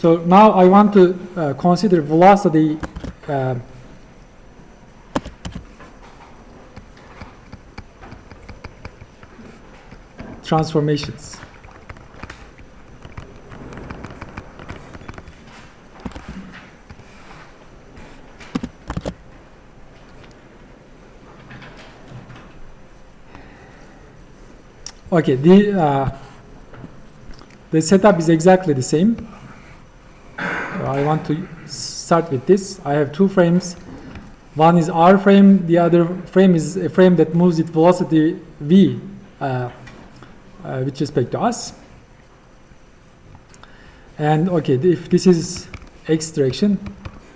So now I want to consider velocity transformations. Okay, the setup is exactly the same. So I want to start with this. I have two frames. One is R frame, the other frame is a frame that moves its velocity v with respect to us. And okay, if this is x direction,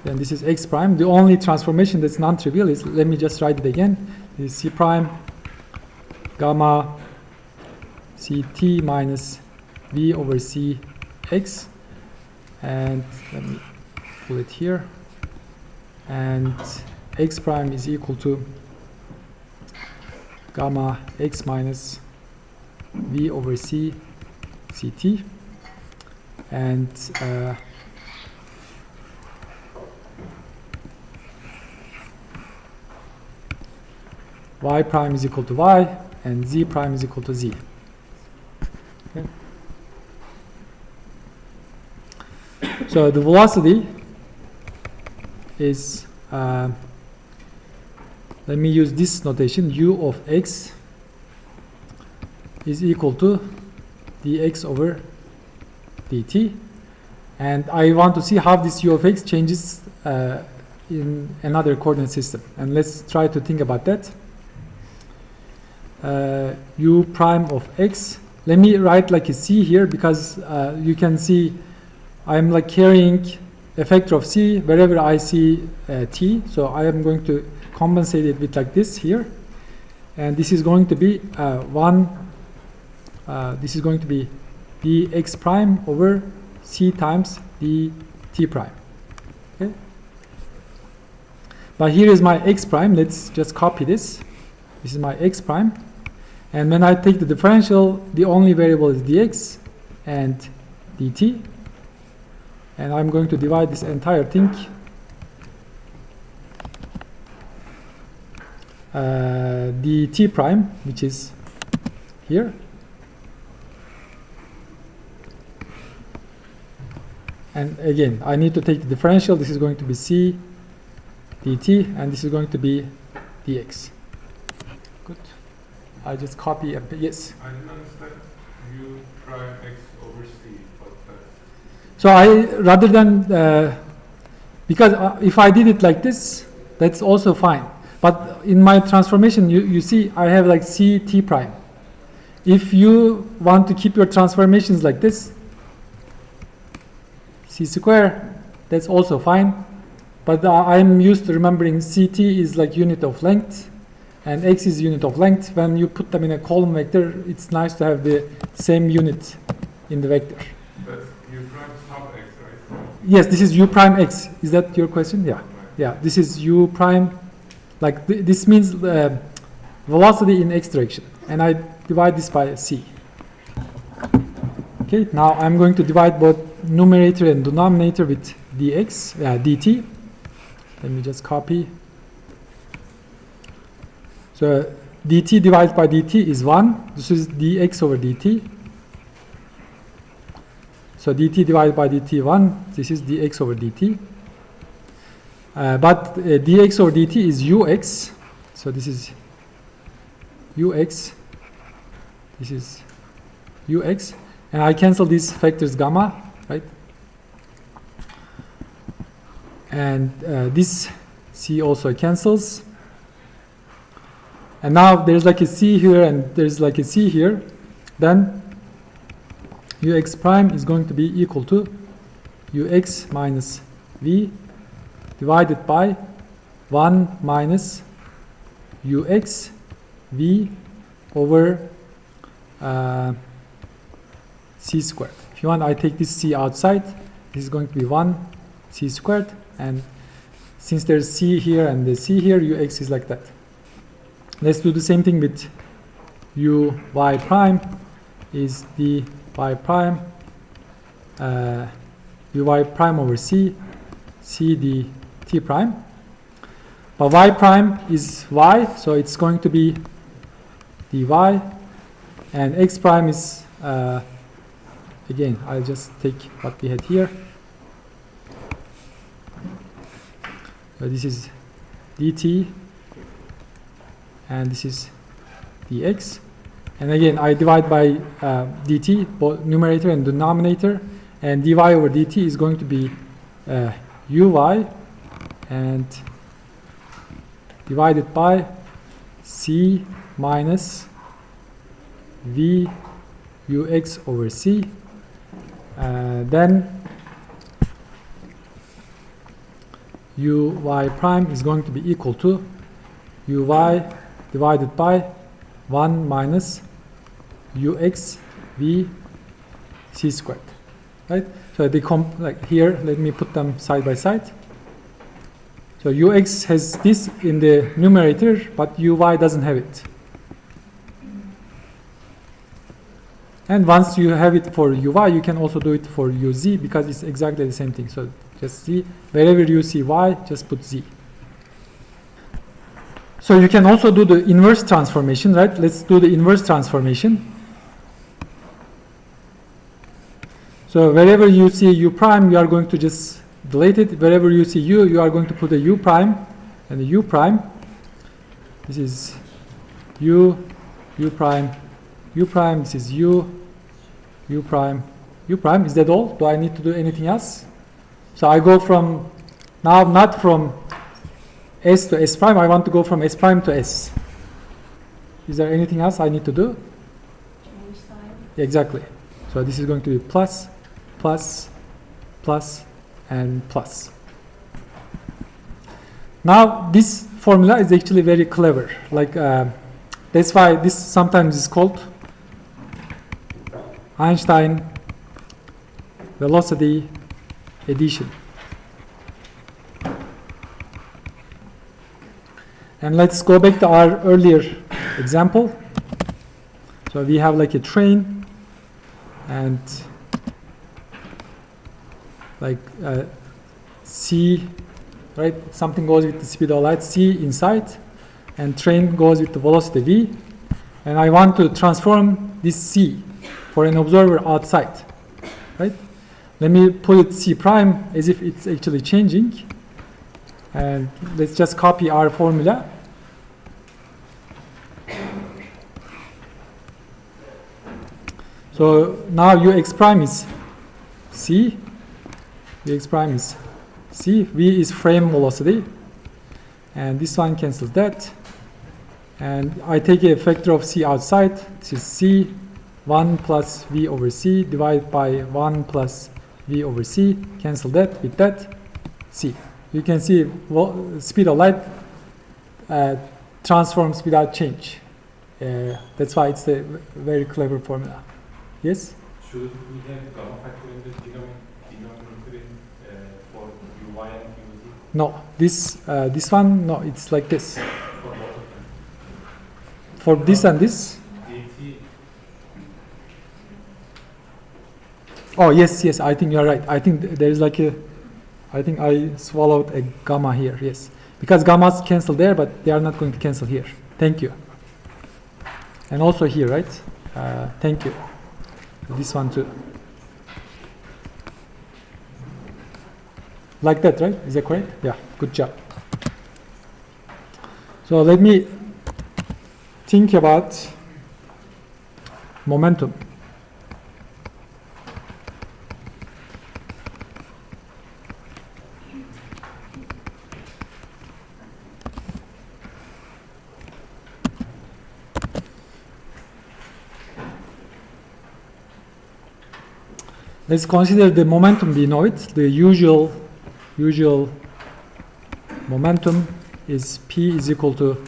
then this is x prime. The only transformation that's non-trivial is, let me just write it again, is c prime gamma ct minus v over c x, and let me pull it here, and x prime is equal to gamma x minus v over c ct, and y prime is equal to y, and z prime is equal to z. Okay. So the velocity is, let me use this notation, u of x is equal to dx over dt, and I want to see how this u of x changes in another coordinate system, and let's try to think about that. U prime of x, let me write like a c here, because you can see I'm like carrying a factor of c wherever I see t, so I am going to compensate it with like this here, and this is going to be this is going to be dx prime over c times dt prime. Okay, but here is my x prime. Let's just copy this. This is my x prime, and when I take the differential, the only variable is dx and dt, and I'm going to divide this entire thing dt prime, which is here, and again I need to take the differential. This is going to be c dt, and this is going to be dx. Good. I just copy a bit. Yes. I didn't understand u prime x over c, but that's... So I, rather than because if I did it like this, that's also fine. But in my transformation, you see I have like c t prime. If you want to keep your transformations like this, c square, that's also fine. But I'm used to remembering ct is like unit of length, and x is unit of length. When you put them in a column vector, it's nice to have the same unit in the vector. That's u prime sub x, right? Yes, this is u prime x. Is that your question? Yeah. Right. Yeah, this is u prime, like this means velocity in x direction, and I divide this by c. Okay, now I'm going to divide both numerator and denominator with dx, dt. Let me just copy. So dt divided by dt is 1. This is dx over dt. So dt divided by dt 1. This is dx over dt. But dx over dt is ux. So this is ux. This is ux. And I cancel these factors gamma, right? And this c also cancels. And now there's like a c here and there's like a c here. Then ux prime is going to be equal to ux minus v divided by 1 minus ux v over c squared. If you want, I take this c outside. This is going to be 1 c squared, and since there's c here and the c here, ux is like that. Let's do the same thing with uy prime is dy prime dy prime over c, c dt prime. But y prime is y, so it's going to be dy, and x prime is, again, I'll just take what we had here. So this is dt, and this is dx. And again, I divide by dt, both numerator and denominator, and dy over dt is going to be uy, and divided by c minus v ux over c. Then uy prime is going to be equal to uy divided by 1 minus ux v c squared, right? So they like here, let me put them side by side. So ux has this in the numerator, but uy doesn't have it. And once you have it for uy, you can also do it for uz, because it's exactly the same thing. So just see, wherever you see y, just put z. So you can also do the inverse transformation, right? Let's do the inverse transformation. So wherever you see u prime, you are going to just delete it. Wherever you see u, you are going to put a u prime and a u prime. This is u prime, u prime. This is u prime, u prime. Is that all? Do I need to do anything else? So I go from, now not from s to s prime, I want to go from s prime to s. Is there anything else I need to do? Change sign. Exactly. So this is going to be plus, plus, plus, and plus. Now this formula is actually very clever. Like that's why this sometimes is called Einstein velocity addition. And let's go back to our earlier example. So we have like a train, and like c, right? Something goes with the speed of light, c inside, and train goes with the velocity v. And I want to transform this c for an observer outside, right? Let me put it c prime as if it's actually changing. And let's just copy our formula. So now ux prime is c, ux prime is c, v is frame velocity, and this one cancels that. And I take a factor of c outside, this is c, 1 plus v over c divided by 1 plus v over c, cancel that with that, c. You can see speed of light transforms without change. That's why it's a very clever formula. Yes? Should we have gamma factor in the denominator for uy and uz? No, this one, no, it's like this. For both of them? For this and this. dt. Oh, yes, I think you're right. I think there's like a, I think I swallowed a gamma here, yes. Because gammas cancel there, but they are not going to cancel here. Thank you. And also here, right? Thank you. This one too. Like that, right? Is that correct? Yeah, good job. So let me think about momentum. Let's consider the momentum. We know it. The usual momentum is P is equal to,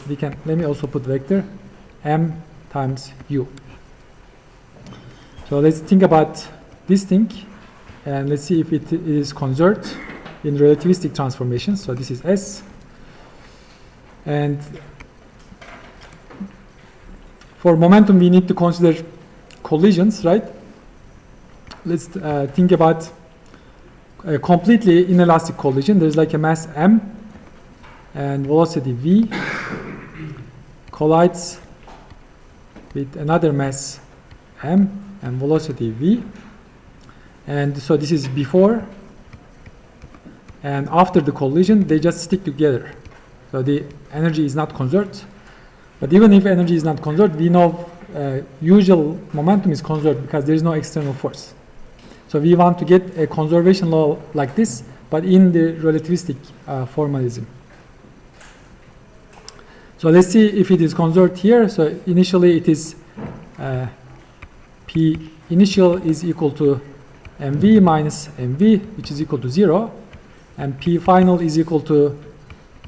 let me also put vector, M times U. So let's think about this thing, and let's see if it is conserved in relativistic transformations. So this is S. And for momentum, we need to consider collisions, right? Let's think about a completely inelastic collision. There's like a mass m and velocity v collides with another mass m and velocity v. And so this is before and after the collision, they just stick together. So the energy is not conserved. But even if energy is not conserved, we know usual momentum is conserved because there is no external force. So we want to get a conservation law like this, but in the relativistic formalism. So let's see if it is conserved here. So initially it is P initial is equal to mv minus mv, which is equal to 0. And P final is equal to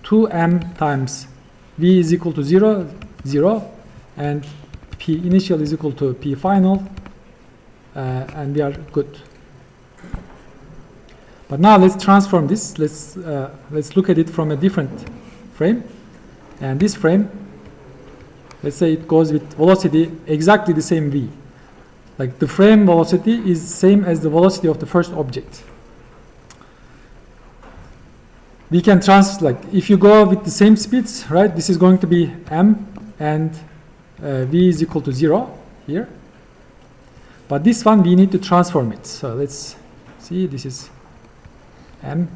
2m times v is equal to 0, 0. And P initial is equal to P final. And we are good. But now let's transform this. Let's look at it from a different frame. And this frame, let's say it goes with velocity exactly the same v. Like the frame velocity is same as the velocity of the first object. We can like if you go with the same speeds, right? This is going to be m and v is equal to 0 here. But this one we need to transform it. So let's see. This is m.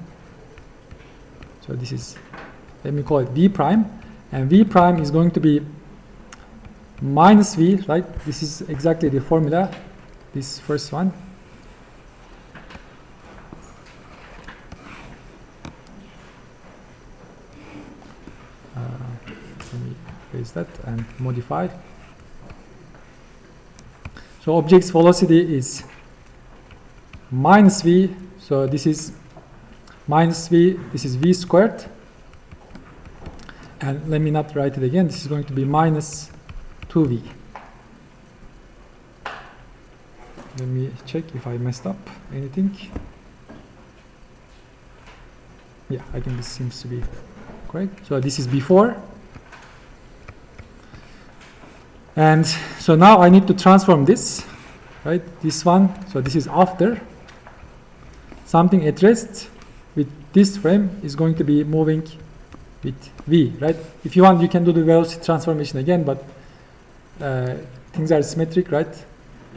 So this is, let me call it v prime, and v prime is going to be minus v, right? This is exactly the formula, this first one. Let me erase that and modify. So object's velocity is minus v, so this is minus v, this is v squared. And let me not write it again, this is going to be minus 2v. Let me check if I messed up anything. Yeah, I think this seems to be correct. So this is before. And so now I need to transform this, right? This one, so this is after. Something at rest with this frame is going to be moving with v, right? If you want, you can do the velocity transformation again, but things are symmetric, right?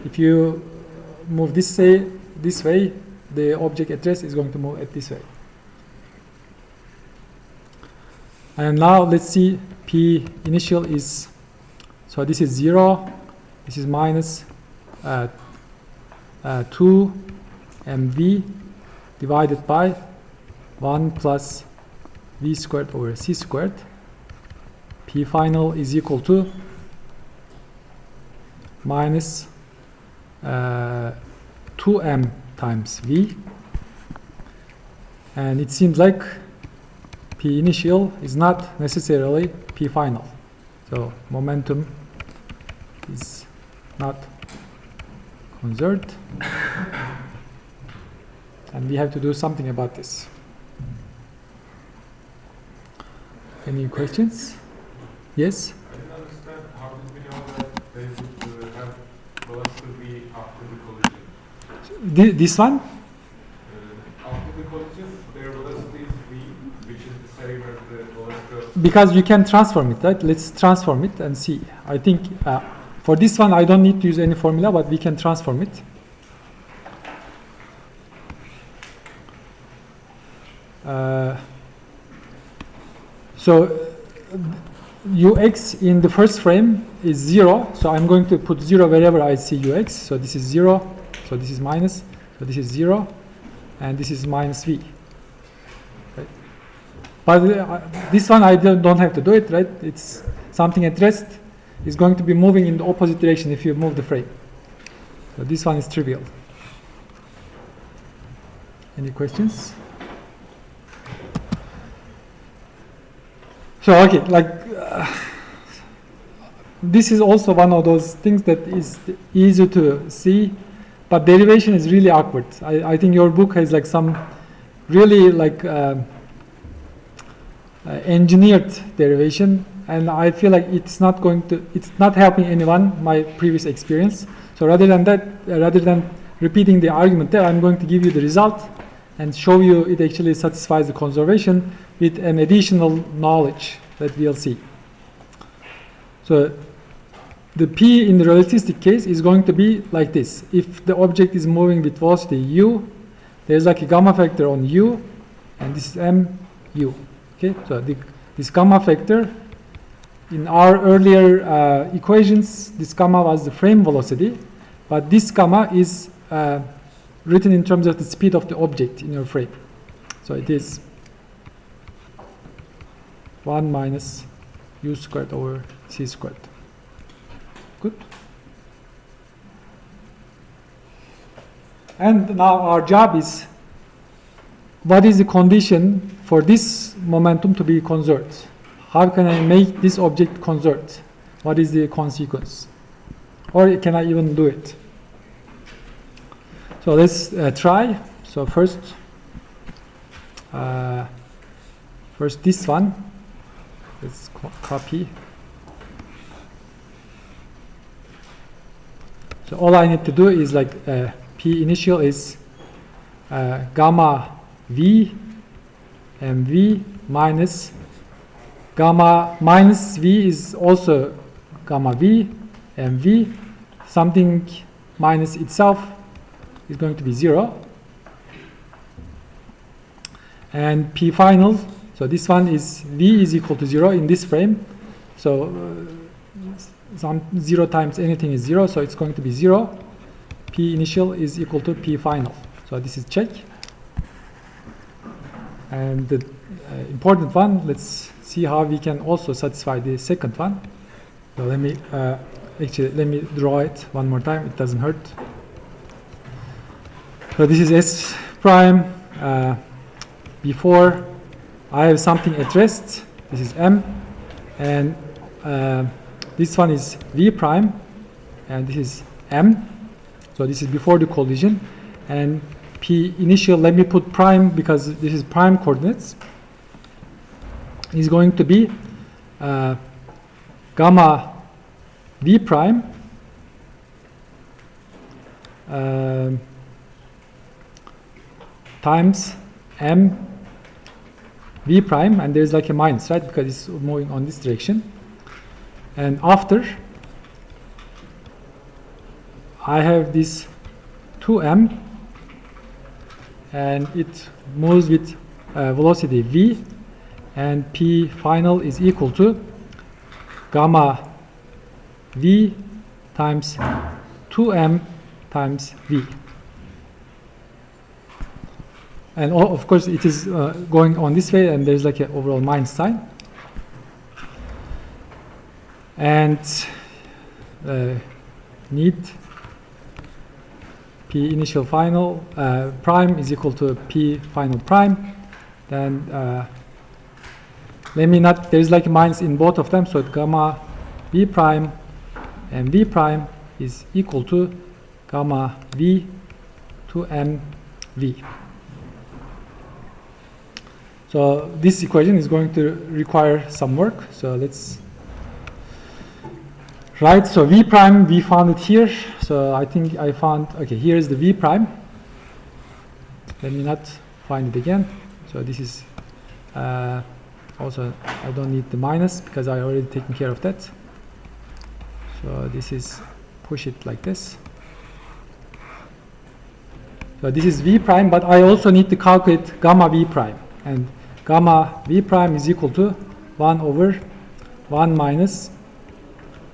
If you move this way, the object at rest is going to move at this way. And now let's see, P initial is, so this is 0, this is minus 2 mv divided by 1 plus v squared over c squared. P final is equal to minus 2m times v. And it seems like P initial is not necessarily P final. So momentum is not conserved. And we have to do something about this. Any questions? Yes? I didn't understand, how did we know that they would have velocity after the collision? This one? After the collision, their velocity is v, which is the same as the velocity of... Because you can transform it, right? Let's transform it and see. I think for this one, I don't need to use any formula, but we can transform it. So ux in the first frame is 0, so I'm going to put 0 wherever I see ux. So this is 0, so this is minus, so this is 0, and this is minus v. Right? But this one I don't have to do it, right? It's something at rest is going to be moving in the opposite direction if you move the frame. So this one is trivial. Any questions? So okay, this is also one of those things that is easy to see, but derivation is really awkward. I think your book has like some really engineered derivation, and I feel like it's not helping anyone, my previous experience. So rather than repeating the argument there, I'm going to give you the result, and show you it actually satisfies the conservation with an additional knowledge that we'll see. So the P in the relativistic case is going to be like this. If the object is moving with velocity u, there's like a gamma factor on u, and this is mu. Okay, so this gamma factor, in our earlier equations, this gamma was the frame velocity, but this gamma is written in terms of the speed of the object in your frame. So it is 1 minus u squared over c squared. Good. And now our job is, what is the condition for this momentum to be conserved? How can I make this object conserved? What is the consequence? Or can I even do it? So let's try. So first this one, let's copy. So all I need to do is like P initial is gamma V mv minus gamma minus V is also gamma V mv. Something minus itself is going to be 0. And P final, so this one is V is equal to 0 in this frame. So some 0 times anything is 0, so it's going to be 0. P initial is equal to P final. So this is check. And the important one, let's see how we can also satisfy the second one. So let me let me draw it one more time, it doesn't hurt. So this is S prime. Before I have something at rest, this is M, and this one is V prime, and this is M. So this is before the collision, and P initial, let me put prime because this is prime coordinates, is going to be gamma V prime times M V prime, and there's like a minus, right, because it's moving on this direction. And after, I have this 2m, and it moves with velocity v, and P final is equal to gamma v times 2m times v. And of course it is going on this way, and there's like an overall minus sign. And need P initial final prime is equal to P final prime. Then let me not, there's like a minus in both of them, so gamma V prime and V prime is equal to gamma V to M V. So this equation is going to require some work. So let's write. So V prime, we found it here. So I think I found, okay, here is the V prime. Let me not find it again. So this is also, I don't need the minus because I already taken care of that. So this is, push it like this. So this is V prime, but I also need to calculate gamma V prime. And gamma V prime is equal to 1 over 1 minus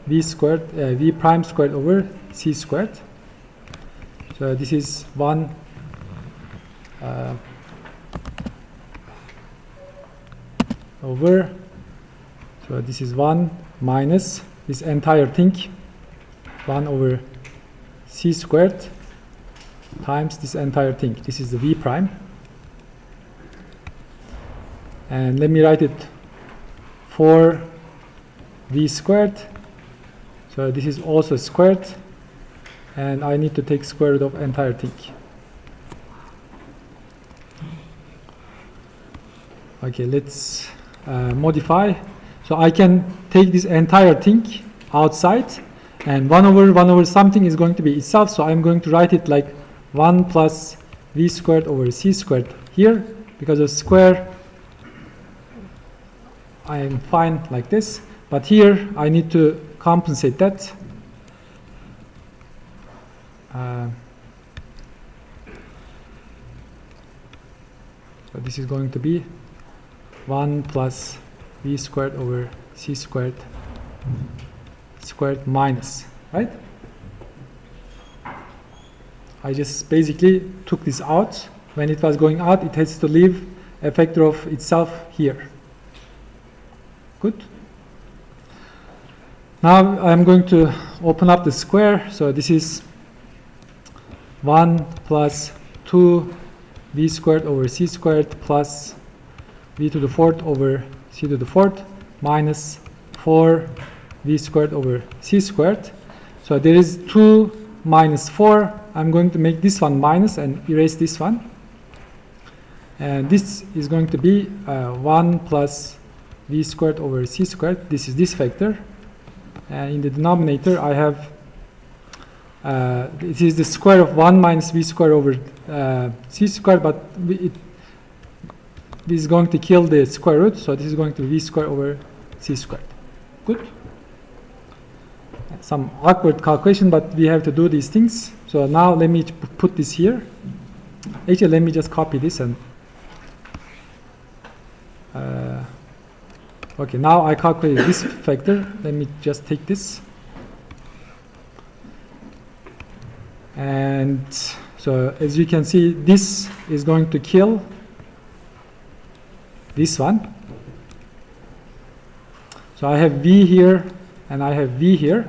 V squared, V prime squared over C squared. So this is 1 over, so this is 1 minus this entire thing, 1 over C squared times this entire thing. This is the V prime. And let me write it for V squared. So this is also squared, and I need to take square root of entire thing. Okay, let's modify. So I can take this entire thing outside, and 1 over something is going to be itself, so I'm going to write it like 1 plus v squared over c squared here. Because of square, I am fine like this. But here, I need to compensate that. So this is going to be 1 plus v squared over c squared minus, right? I just basically took this out. When it was going out, it has to leave a factor of itself here. Good. Now I'm going to open up the square. So this is 1 plus 2 v squared over c squared plus v to the fourth over c to the fourth minus 4 v squared over c squared. So there is 2 minus 4. I'm going to make this one minus and erase this one. And this is going to be 1 plus v squared over c squared. This is this factor. And in the denominator, I have it is the square of 1 minus v squared over c squared, but this is going to kill the square root, so this is going to be v squared over c squared. Good. Some awkward calculation, but we have to do these things. So now let me put this here. Actually, let me just copy this and okay, now I calculated this factor. Let me just take this. And so as you can see, this is going to kill this one. So I have v here and I have v here.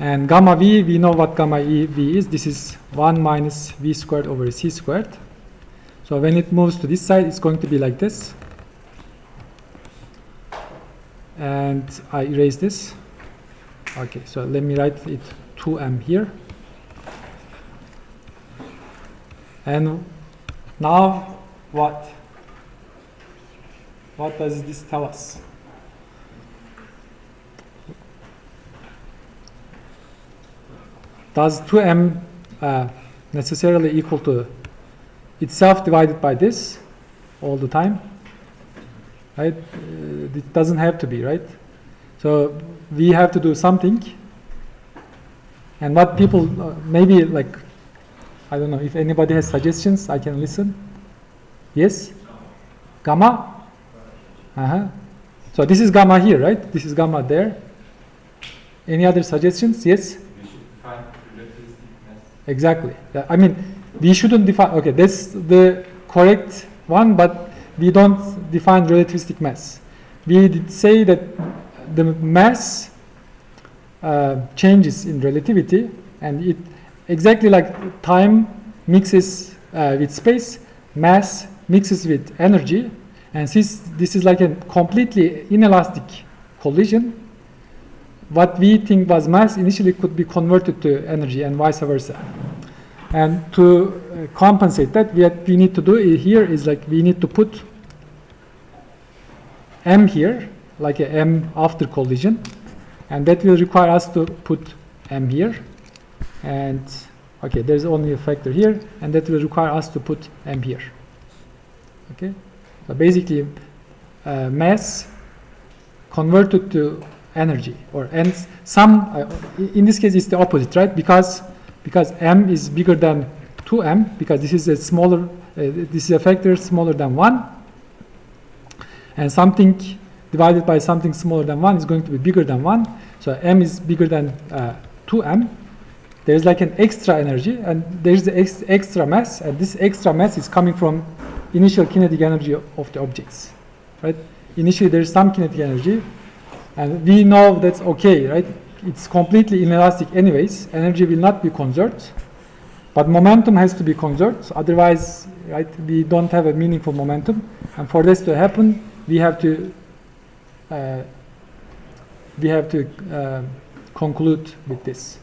And gamma v, we know what gamma v is. This is 1 minus v squared over c squared. So when it moves to this side, it's going to be like this. And I erase this. Okay, so let me write it 2m here. And now what? What does this tell us? Does 2m necessarily equal to itself divided by this all the time? Right? It doesn't have to be, right? So we have to do something. And what people, maybe like, I don't know, if anybody has suggestions, I can listen. Yes? Gamma? So this is gamma here, right? This is gamma there. Any other suggestions? Yes? We should define relativistic mass. Exactly. I mean, we shouldn't define, okay, that's the correct one, but we don't define relativistic mass. We did say that the mass changes in relativity, and it exactly like time mixes with space, mass mixes with energy, and since this is like a completely inelastic collision, what we think was mass initially could be converted to energy and vice versa. And to compensate that, what we need to do here is like we need to put m here, like a m after collision, and that will require us to put m here. And okay, there's only a factor here, and that will require us to put m here. Okay, so basically mass converted to energy, or n some in this case it's the opposite, right? Because m is bigger than 2m, because this is a smaller this is a factor smaller than 1, and something divided by something smaller than 1 is going to be bigger than 1. So m is bigger than 2m. There's like an extra energy, and there's the extra mass, and this extra mass is coming from initial kinetic energy of the objects, right? Initially there's some kinetic energy, and we know that's okay, right? It's completely inelastic anyways. Energy will not be conserved, but momentum has to be conserved. Otherwise, right, we don't have a meaningful momentum. And for this to happen, we have to conclude with this.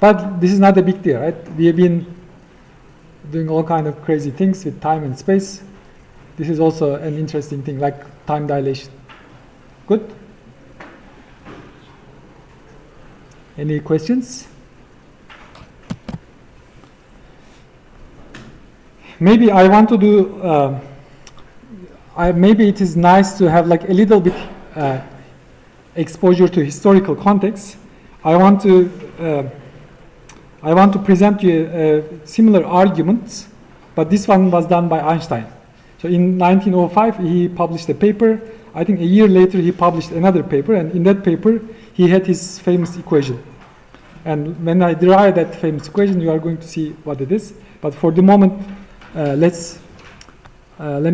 But this is not a big deal, right? We have been doing all kind of crazy things with time and space. This is also an interesting thing, like time dilation. Good? Any questions? maybe I want to do, maybe it is nice to have like a little bit exposure to historical context. I want to present you a similar argument, but this one was done by Einstein. So in 1905, he published a paper. I think a year later, he published another paper, and in that paper, he had his famous equation. And when I derive that famous equation, you are going to see what it is. But for the moment, let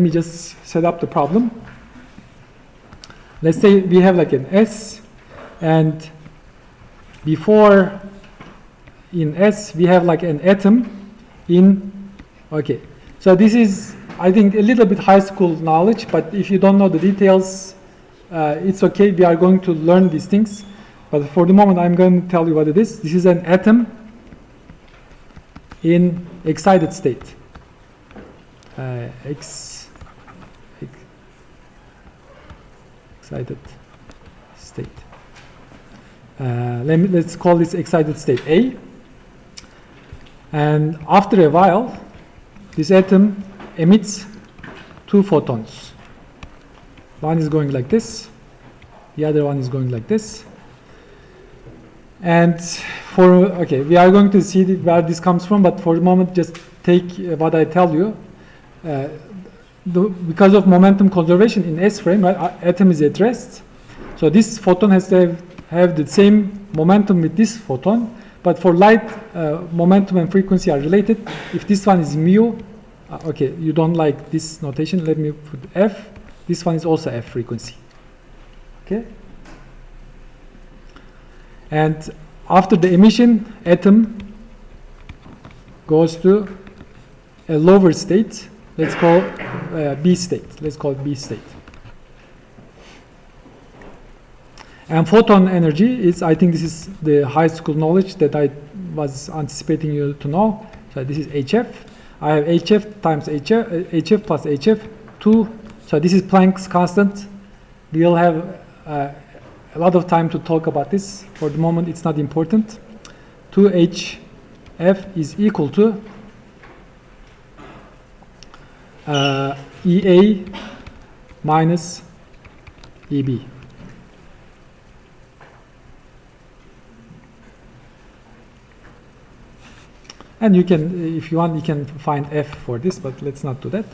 me just set up the problem. Let's say we have like an S, and before in S, we have like an atom in, okay. So this is, I think, a little bit high school knowledge, but if you don't know the details, it's okay. We are going to learn these things. But for the moment, I'm going to tell you what it is. This is an atom in excited state. Excited state. Let's call this excited state A. And after a while, this atom emits 2 photons. One is going like this, the other one is going like this. And we are going to see where this comes from, but for the moment, just take what I tell you. Because of momentum conservation in S frame, atom is at rest. So this photon has to have the same momentum with this photon, but for light, momentum and frequency are related. If this one is mu, okay, you don't like this notation, let me put F. This one is also F frequency. Okay? And after the emission, atom goes to a lower state. Let's call B state. Let's call it B state. And photon energy is, I think this is the high school knowledge that I was anticipating you to know. So this is HF. I have HF times HF plus HF 2. So this is Planck's constant. We'll have a lot of time to talk about this. For the moment, it's not important. 2HF is equal to EA minus EB. And you can, if you want, you can find F for this, but let's not do that.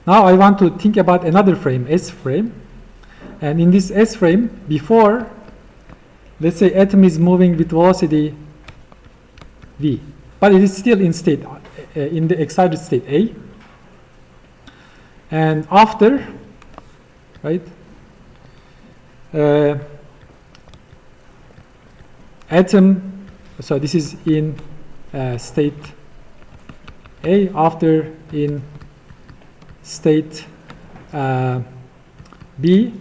Now I want to think about another frame, S frame. And in this S frame, before, let's say atom is moving with velocity V, but it is still in state, in the excited state A. And after, right, atom, so this is in state A, after in state B,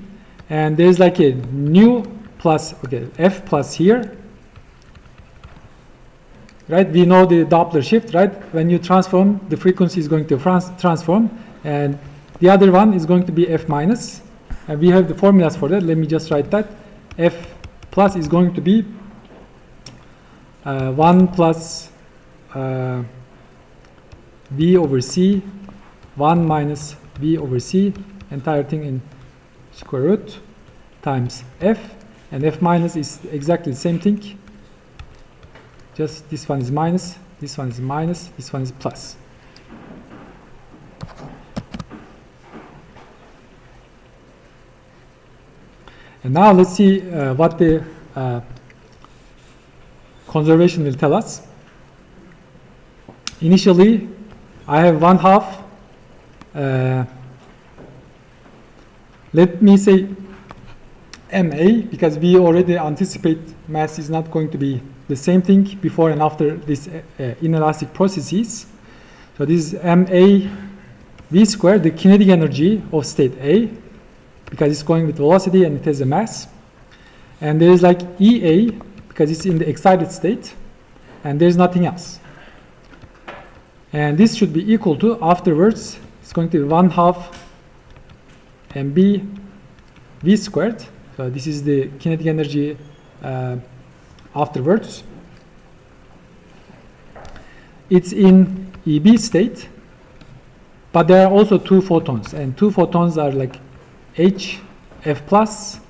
and there's like a new plus, okay, F plus here, right? We know the Doppler shift, right? When you transform, the frequency is going to transform, and the other one is going to be F minus, and we have the formulas for that. Let me just write that. F plus is going to be 1 plus V over C, 1 minus V over C, entire thing in square root, times F, and F minus is exactly the same thing. Just this one is minus, this one is minus, this one is plus. And now let's see what the conservation will tell us. Initially, I have 1/2. Let me say MA, because we already anticipate mass is not going to be the same thing before and after this inelastic processes. So this is MA V squared, the kinetic energy of state A, because it's going with velocity and it has a mass. And there is like EA, because it's in the excited state, and there's nothing else. And this should be equal to, afterwards, it's going to be 1/2 mB V squared. So this is the kinetic energy afterwards. It's in EB state. but there are also 2 photons, and 2 photons are like H F plus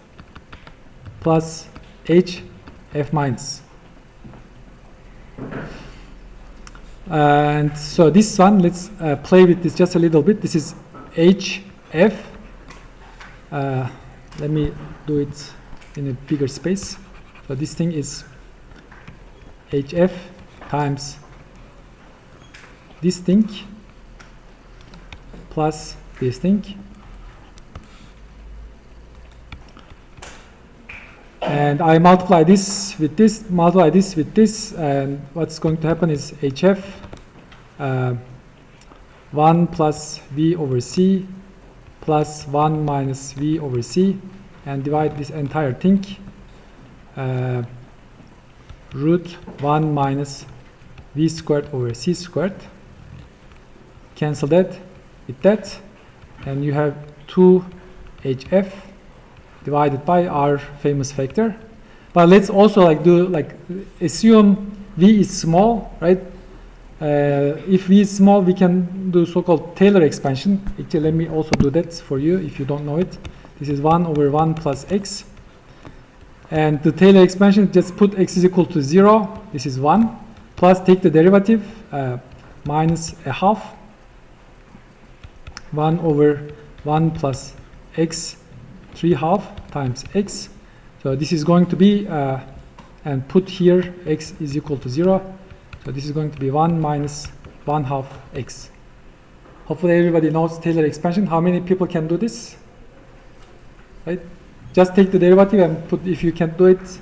H F minus. And so this one, let's play with this just a little bit. This is HF. Let me do it in a bigger space. So this thing is HF times this thing plus this thing. And I multiply this with this, and what's going to happen is HF 1 plus V over C plus 1 minus V over C, and divide this entire thing root 1 minus V squared over C squared. Cancel that with that, and you have 2 HF divided by our famous factor. But let's also assume V is small, right? If V is small, we can do so-called Taylor expansion. Actually, let me also do that for you if you don't know it. This is 1 over 1 plus x. And the Taylor expansion, just put x is equal to 0. This is 1. Plus take the derivative, minus a half. 1 over 1 plus x 3/2 times x. So this is going to be, and put here x is equal to 0. So this is going to be 1 minus 1/2 x. Hopefully everybody knows Taylor expansion. How many people can do this? Right? Just take the derivative and put, if you can't do it,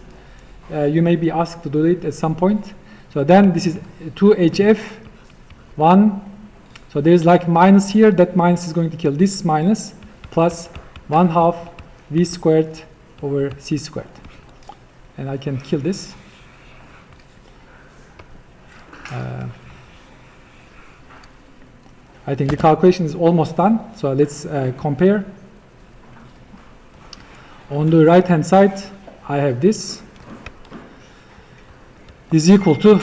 you may be asked to do it at some point. So then this is 2HF 1. So there's like minus here. That minus is going to kill this minus, plus 1/2 V squared over C squared. And I can kill this. I think the calculation is almost done. So let's compare. On the right hand side, I have this is equal to,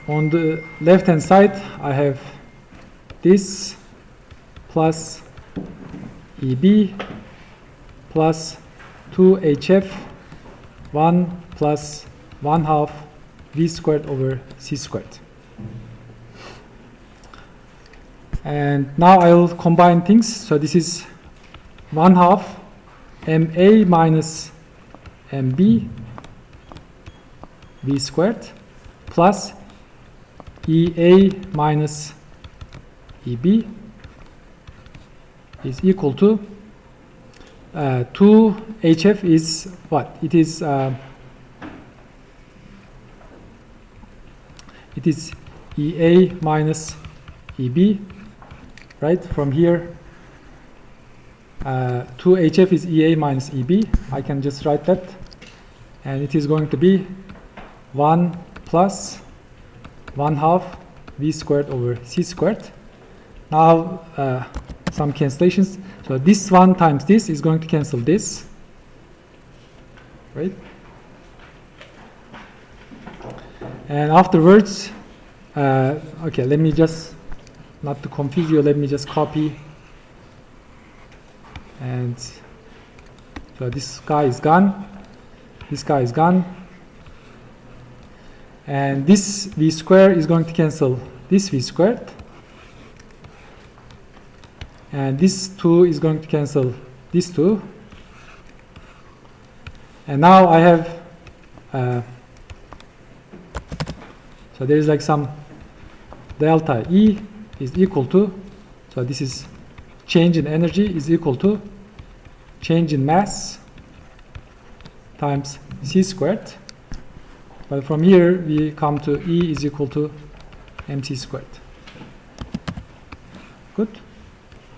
on the left hand side, I have this plus EB plus 2HF 1 plus 1/2 V squared over C squared. And now I will combine things. So this is 1/2 MA minus MB V squared plus EA minus EB is equal to 2HF is what? It is EA minus EB, right? From here, 2HF is EA minus EB. I can just write that, and it is going to be 1 plus 1/2 V squared over C squared. Now some cancellations. So this one times this is going to cancel this, right? And afterwards, okay, let me just, not to confuse you, let me just copy. And so this guy is gone. This guy is gone. And this V squared is going to cancel this V squared. And this 2 is going to cancel this 2. And now I have, so there is like some delta E is equal to, so this is change in energy is equal to change in mass times C squared. But from here we come to E is equal to mc squared. Good?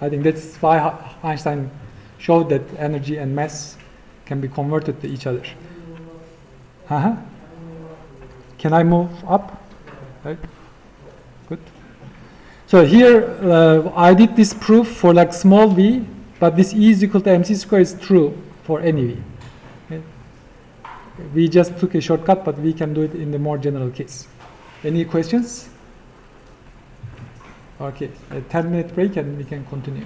I think that's why Einstein showed that energy and mass can be converted to each other. Can I move up? Right. Good. So here I did this proof for like small v, but this E is equal to mc squared is true for any v. Okay. We just took a shortcut, but we can do it in the more general case. Any questions? Okay, a 10-minute break and we can continue.